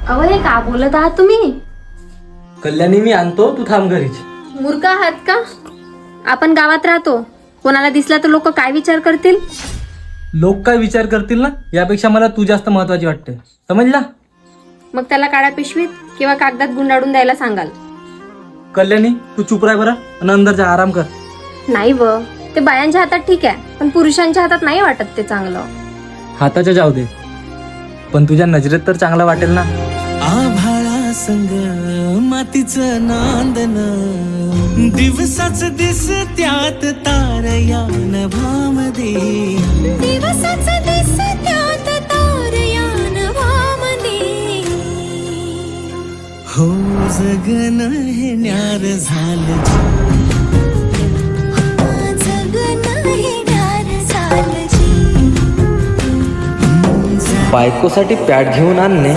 अहो हे का बोलत आहात तुम्ही? कल्याणी मी आणतो, तू थांब घरीच. मूर्ख आहात का? आपण गावात राहतो, कोणाला दिसला तर लोक काय विचार करतील? लोक काय विचार करतील ना, यापेक्षा मला तू जास्त महत्वाची वाटते, समजला? मग त्याला काळ्या पिशवीत किंवा कागदात गुंडाळून द्यायला सांगाल. कल्याणी तू चुप राह बरं आणि अंदर जा, आराम कर. नाही व, ते बायांच्या हातात ठीक आहे, पण पुरुषांच्या हातात नाही वाटत ते चांगलं. हाताच्या जाऊ दे, पण तुझ्या नजरेत तर चांगला वाटेल ना. आभाळा संग मातीचं नांदन, दिवसाच दिस त्यात तारया नभामध्ये, दिवसाच दिस त्यात तारया नभामध्ये. हो जगन हे न्यार झालं, जगन हे न्यार झालं. बायकोसाठी पॅड घेऊन आणणे